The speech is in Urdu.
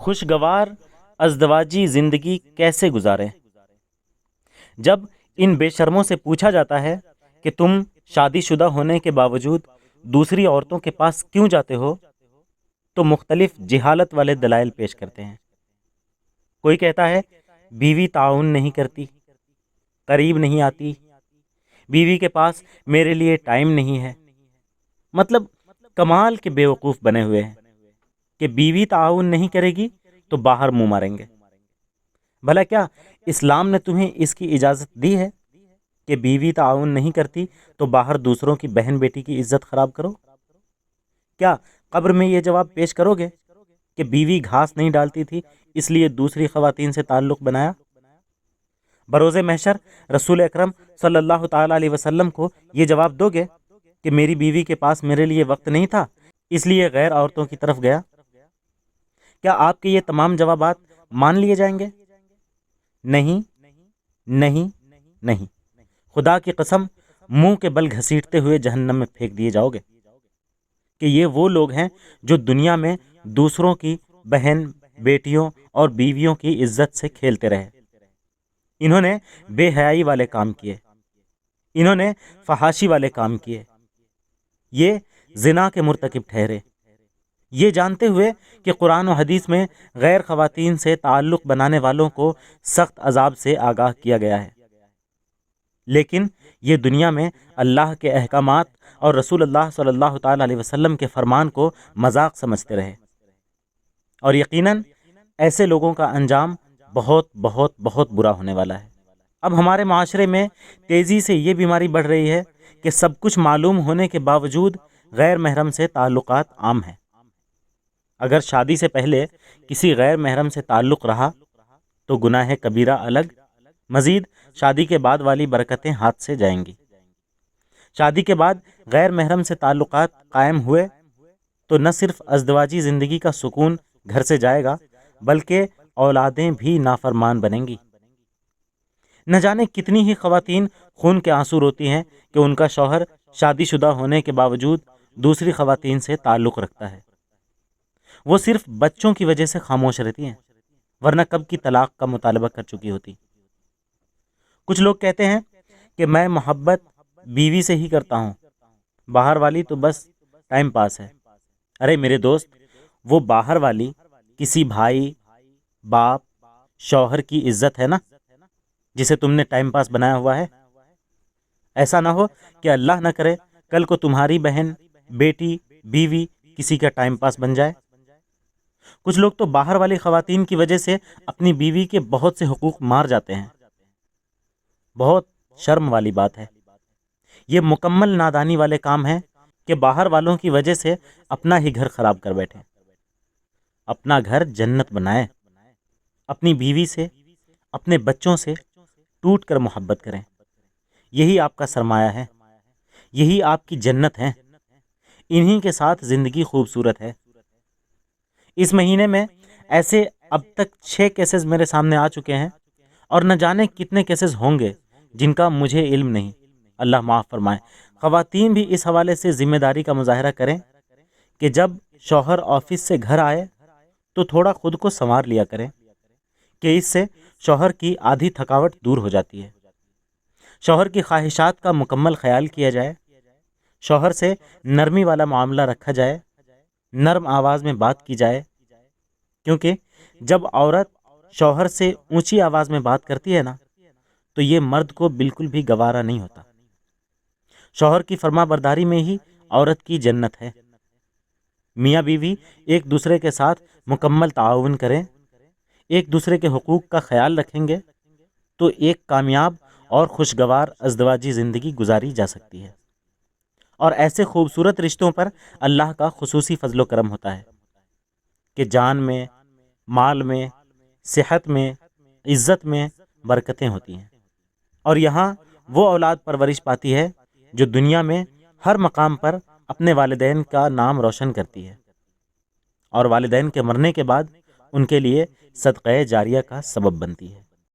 خوشگوار ازدواجی زندگی کیسے گزاریں؟ جب ان بے شرموں سے پوچھا جاتا ہے کہ تم شادی شدہ ہونے کے باوجود دوسری عورتوں کے پاس کیوں جاتے ہو، تو مختلف جہالت والے دلائل پیش کرتے ہیں۔ کوئی کہتا ہے بیوی تعاون نہیں کرتی، قریب نہیں آتی، بیوی کے پاس میرے لیے ٹائم نہیں ہے۔ مطلب کمال کے بیوقوف بنے ہوئے ہیں کہ بیوی تعاون نہیں کرے گی تو باہر منہ ماریں گے۔ بھلا کیا اسلام نے تمہیں اس کی اجازت دی ہے کہ بیوی تعاون نہیں کرتی تو باہر دوسروں کی بہن بیٹی کی عزت خراب کرو؟ کیا قبر میں یہ جواب پیش کرو گے کہ بیوی گھاس نہیں ڈالتی تھی اس لیے دوسری خواتین سے تعلق بنایا؟ بروز محشر رسول اکرم صلی اللہ تعالی علیہ وسلم کو یہ جواب دو گے کہ میری بیوی کے پاس میرے لیے وقت نہیں تھا اس لیے غیر عورتوں کی طرف گیا؟ کیا آپ کے یہ تمام جوابات مان لیے جائیں گے؟ نہیں، نہیں، نہیں۔ خدا کی قسم منہ کے بل گھسیٹتے ہوئے جہنم میں پھینک دیے جاؤ گے کہ یہ وہ لوگ ہیں جو دنیا میں دوسروں کی بہن بیٹیوں اور بیویوں کی عزت سے کھیلتے رہے۔ انہوں نے بے حیائی والے کام کیے، انہوں نے فحاشی والے کام کیے، یہ زنا کے مرتکب ٹھہرے، یہ جانتے ہوئے کہ قرآن و حدیث میں غیر خواتین سے تعلق بنانے والوں کو سخت عذاب سے آگاہ کیا گیا ہے، لیکن یہ دنیا میں اللہ کے احکامات اور رسول اللہ صلی اللہ تعالی علیہ وسلم کے فرمان کو مذاق سمجھتے رہے۔ اور یقیناً ایسے لوگوں کا انجام بہت بہت بہت برا ہونے والا ہے۔ اب ہمارے معاشرے میں تیزی سے یہ بیماری بڑھ رہی ہے کہ سب کچھ معلوم ہونے کے باوجود غیر محرم سے تعلقات عام ہیں۔ اگر شادی سے پہلے کسی غیر محرم سے تعلق رہا تو گناہ کبیرہ الگ، مزید شادی کے بعد والی برکتیں ہاتھ سے جائیں گی۔ شادی کے بعد غیر محرم سے تعلقات قائم ہوئے تو نہ صرف ازدواجی زندگی کا سکون گھر سے جائے گا بلکہ اولادیں بھی نافرمان بنیں گی۔ نہ جانے کتنی ہی خواتین خون کے آنسو روتی ہیں کہ ان کا شوہر شادی شدہ ہونے کے باوجود دوسری خواتین سے تعلق رکھتا ہے۔ وہ صرف بچوں کی وجہ سے خاموش رہتی ہیں، ورنہ کب کی طلاق کا مطالبہ کر چکی ہوتی۔ کچھ لوگ کہتے ہیں کہ میں محبت بیوی سے ہی کرتا ہوں، باہر والی تو بس ٹائم پاس ہے۔ ارے میرے دوست، وہ باہر والی کسی بھائی، باپ، شوہر کی عزت ہے نا، جسے تم نے ٹائم پاس بنایا ہوا ہے۔ ایسا نہ ہو کہ اللہ نہ کرے کل کو تمہاری بہن، بیٹی، بیوی کسی کا ٹائم پاس بن جائے۔ کچھ لوگ تو باہر والی خواتین کی وجہ سے اپنی بیوی کے بہت سے حقوق مار جاتے ہیں۔ بہت شرم والی بات ہے۔ یہ مکمل نادانی والے کام ہیں کہ باہر والوں کی وجہ سے اپنا ہی گھر خراب کر بیٹھے۔ اپنا گھر جنت بنائیں، اپنی بیوی سے، اپنے بچوں سے ٹوٹ کر محبت کریں۔ یہی آپ کا سرمایہ ہے، یہی آپ کی جنت ہے، انہی کے ساتھ زندگی خوبصورت ہے۔ اس مہینے میں ایسے اب تک 6 کیسز میرے سامنے آ چکے ہیں اور نہ جانے کتنے کیسز ہوں گے جن کا مجھے علم نہیں، اللہ معاف فرمائے۔ خواتین بھی اس حوالے سے ذمہ داری کا مظاہرہ کریں کہ جب شوہر آفس سے گھر آئے تو تھوڑا خود کو سنوار لیا کریں کہ اس سے شوہر کی آدھی تھکاوٹ دور ہو جاتی ہے۔ شوہر کی خواہشات کا مکمل خیال کیا جائے، شوہر سے نرمی والا معاملہ رکھا جائے، نرم آواز میں بات کی جائے، کیونکہ جب عورت شوہر سے اونچی آواز میں بات کرتی ہے نا تو یہ مرد کو بالکل بھی گوارا نہیں ہوتا۔ شوہر کی فرما برداری میں ہی عورت کی جنت ہے۔ میاں بیوی ایک دوسرے کے ساتھ مکمل تعاون کریں، ایک دوسرے کے حقوق کا خیال رکھیں گے تو ایک کامیاب اور خوشگوار ازدواجی زندگی گزاری جا سکتی ہے۔ اور ایسے خوبصورت رشتوں پر اللہ کا خصوصی فضل و کرم ہوتا ہے کہ جان میں، مال میں، صحت میں، عزت میں برکتیں ہوتی ہیں، اور یہاں وہ اولاد پرورش پاتی ہے جو دنیا میں ہر مقام پر اپنے والدین کا نام روشن کرتی ہے اور والدین کے مرنے کے بعد ان کے لیے صدقہ جاریہ کا سبب بنتی ہے۔